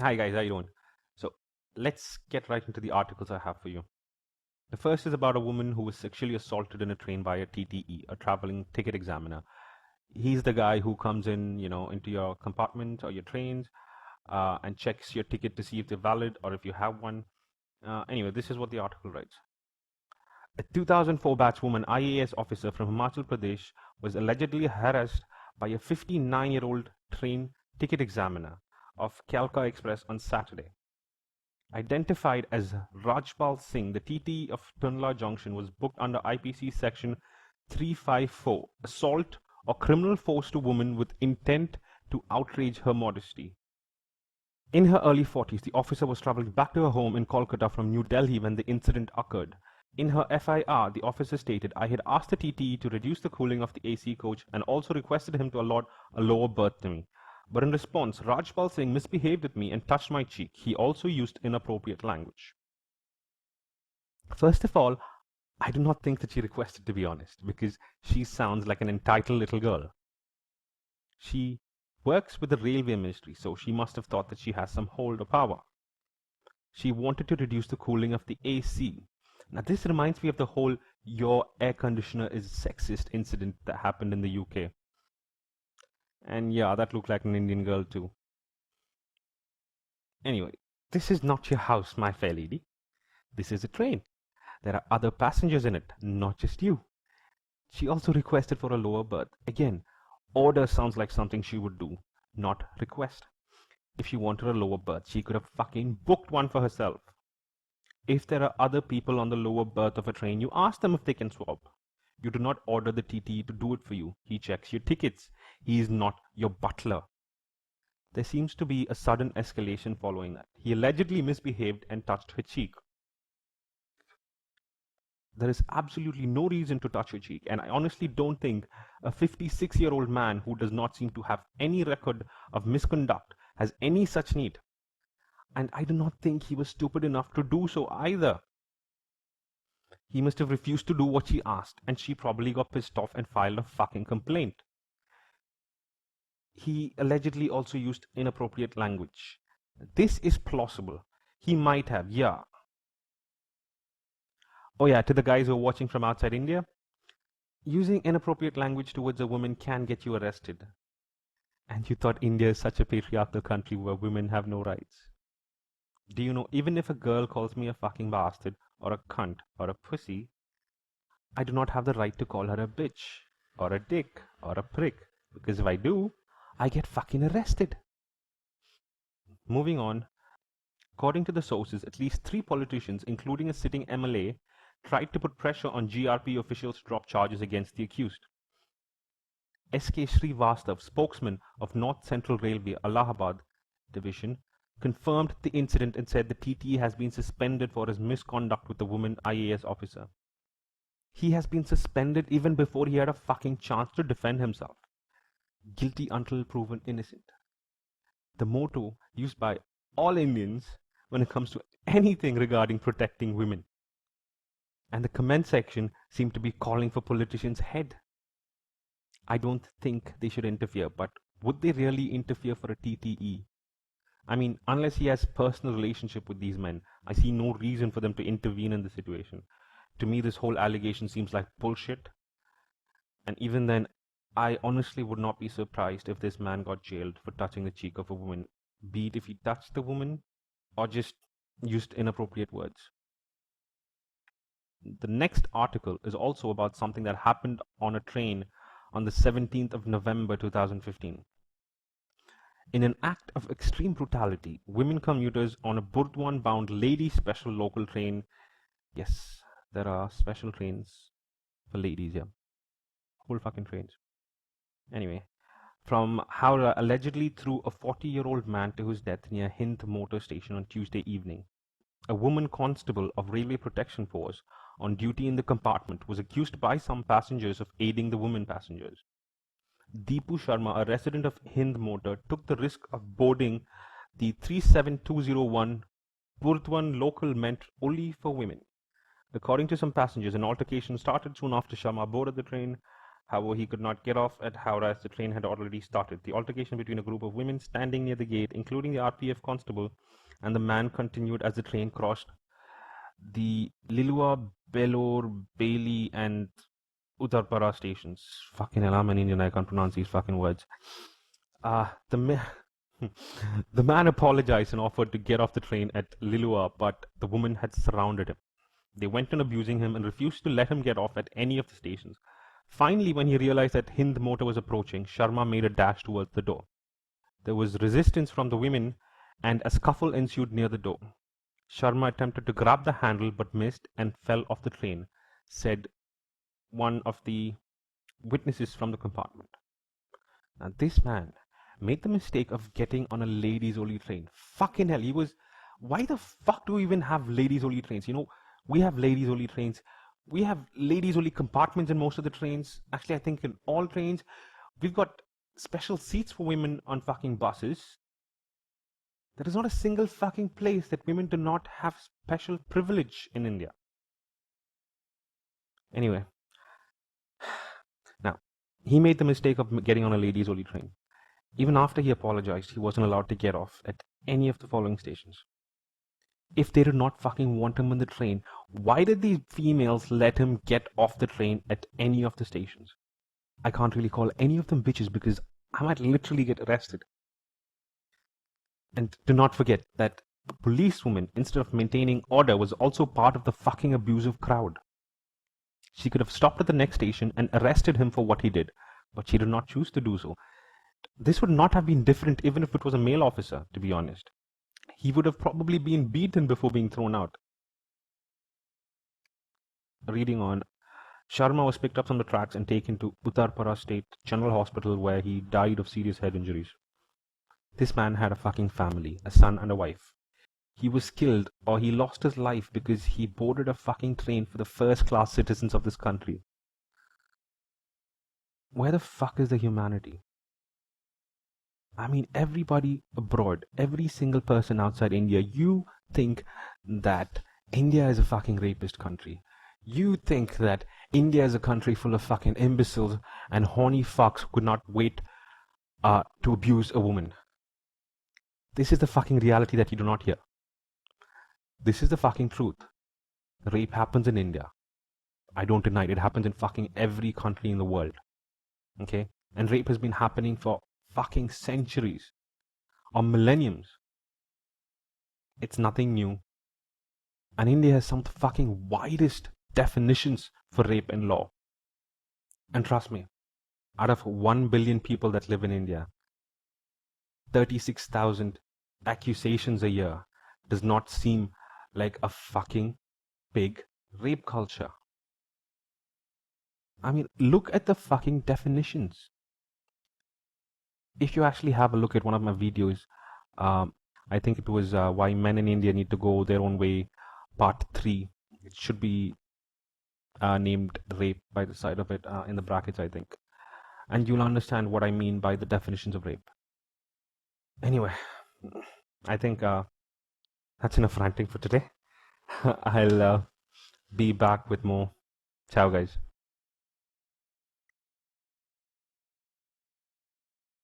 Hi guys, how you doing? So let's get right into the articles I have for you. The first is about a woman who was sexually assaulted in a train by a TTE, a traveling ticket examiner. He's the guy who comes in, into your compartment or your trains, and checks your ticket to see if they're valid or if you have one. Anyway, this is what the article writes. A 2004 batch woman IAS officer from Himachal Pradesh was allegedly harassed by a 59-year-old train ticket examiner of Kalka Express on Saturday. Identified as Rajpal Singh, the TT of Tunla Junction was booked under IPC Section 354, assault or criminal force to woman with intent to outrage her modesty. In her early 40s, the officer was traveling back to her home in Kolkata from New Delhi when the incident occurred. In her FIR, the officer stated, I had asked the TTE to reduce the cooling of the AC coach and also requested him to allot a lower berth to me. But in response, Rajpal Singh misbehaved with me and touched my cheek. He also used inappropriate language. First of all, I do not think that she requested, to be honest, because she sounds like an entitled little girl. She works with the railway ministry, so she must have thought that she has some hold or power. She wanted to reduce the cooling of the AC. Now, this reminds me of the whole your air conditioner is sexist incident that happened in the UK. And yeah, that looked like an Indian girl too. Anyway, this is not your house, my fair lady. This is a train. There are other passengers in it, not just you. She also requested for a lower berth. Again, order sounds like something she would do, not request. If she wanted a lower berth, she could have fucking booked one for herself. If there are other people on the lower berth of a train, you ask them if they can swap. You do not order the TTE to do it for you. He checks your tickets. He is not your butler. There seems to be a sudden escalation following that. He allegedly misbehaved and touched her cheek. There is absolutely no reason to touch her cheek, and I honestly don't think a 56-year-old man who does not seem to have any record of misconduct has any such need. And I do not think he was stupid enough to do so either. He must have refused to do what she asked, and she probably got pissed off and filed a fucking complaint. He allegedly also used inappropriate language. This is plausible. He might have, yeah. Oh yeah, to the guys who are watching from outside India, using inappropriate language towards a woman can get you arrested. And you thought India is such a patriarchal country where women have no rights. Do you know, even if a girl calls me a fucking bastard, or a cunt, or a pussy, I do not have the right to call her a bitch, or a dick, or a prick, because if I do, I get fucking arrested. Moving on, according to the sources, at least 3 politicians, including a sitting MLA, tried to put pressure on GRP officials to drop charges against the accused. S.K. Srivastav, spokesman of North Central Railway Allahabad Division, confirmed the incident and said the TTE has been suspended for his misconduct with the woman IAS officer. He has been suspended even before he had a fucking chance to defend himself. Guilty until proven innocent. The motto used by all Indians when it comes to anything regarding protecting women. And the comment section seemed to be calling for politicians' head. I don't think they should interfere, but would they really interfere for a TTE? I mean, unless he has personal relationship with these men, I see no reason for them to intervene in the situation. To me, this whole allegation seems like bullshit. And even then, I honestly would not be surprised if this man got jailed for touching the cheek of a woman, be it if he touched the woman or just used inappropriate words. The next article is also about something that happened on a train on the 17th of November 2015. In an act of extreme brutality, women commuters on a Burdwan-bound lady special local train, yes, there are special trains for ladies, yeah, whole fucking trains. Anyway, from Howrah allegedly threw a 40-year-old man to his death near Hind motor station on Tuesday evening. A woman constable of Railway Protection Force on duty in the compartment was accused by some passengers of aiding the women passengers. Deepu Sharma, a resident of Hind Motor, took the risk of boarding the 37201 Burdwan local meant only for women. According to some passengers, an altercation started soon after Sharma boarded the train. However, he could not get off at Howrah as the train had already started. The altercation between a group of women standing near the gate, including the RPF constable, and the man continued as the train crossed the Lilua, Belor, Bailey, and Uttarpara stations. Fucking hell, I'm an Indian, I can't pronounce these fucking words. The the man apologized and offered to get off the train at Lilua, but the woman had surrounded him. They went on abusing him and refused to let him get off at any of the stations. Finally, when he realized that Hind motor was approaching, Sharma made a dash towards the door. There was resistance from the women, and a scuffle ensued near the door. Sharma attempted to grab the handle but missed and fell off the train, said one of the witnesses from the compartment. Now, this man made the mistake of getting on a ladies only train. Fucking hell, he was. Why the fuck do we even have ladies only trains? You know, we have ladies only trains. We have ladies only compartments in most of the trains. Actually, I think in all trains, we've got special seats for women on fucking buses. There is not a single fucking place that women do not have special privilege in India. Anyway, now, he made the mistake of getting on a ladies only train. Even after he apologized, he wasn't allowed to get off at any of the following stations. If they did not fucking want him on the train, why did these females let him get off the train at any of the stations? I can't really call any of them bitches because I might literally get arrested. And do not forget that the policewoman, instead of maintaining order, was also part of the fucking abusive crowd. She could have stopped at the next station and arrested him for what he did, but she did not choose to do so. This would not have been different even if it was a male officer, to be honest. He would have probably been beaten before being thrown out. Reading on, Sharma was picked up from the tracks and taken to Uttarpara State General Hospital where he died of serious head injuries. This man had a fucking family, a son and a wife. He was killed or he lost his life because he boarded a fucking train for the first class citizens of this country. Where the fuck is the humanity? I mean, everybody abroad, every single person outside India, you think that India is a fucking rapist country. You think that India is a country full of fucking imbeciles and horny fucks who could not wait to abuse a woman. This is the fucking reality that you do not hear. This is the fucking truth. Rape happens in India. I don't deny it. It happens in fucking every country in the world. Okay? And rape has been happening for fucking centuries or millenniums. It's nothing new. And India has some of the fucking widest definitions for rape and law. And trust me, out of 1 billion people that live in India, 36,000 accusations a year does not seem like a fucking big rape culture. I mean, look at the fucking definitions. If you actually have a look at one of my videos, I think it was Why Men in India Need to Go Their Own Way, Part 3. It should be named Rape by the side of it, in the brackets, I think. And you'll understand what I mean by the definitions of rape. Anyway, I think that's enough ranting for today. I'll be back with more. Ciao, guys.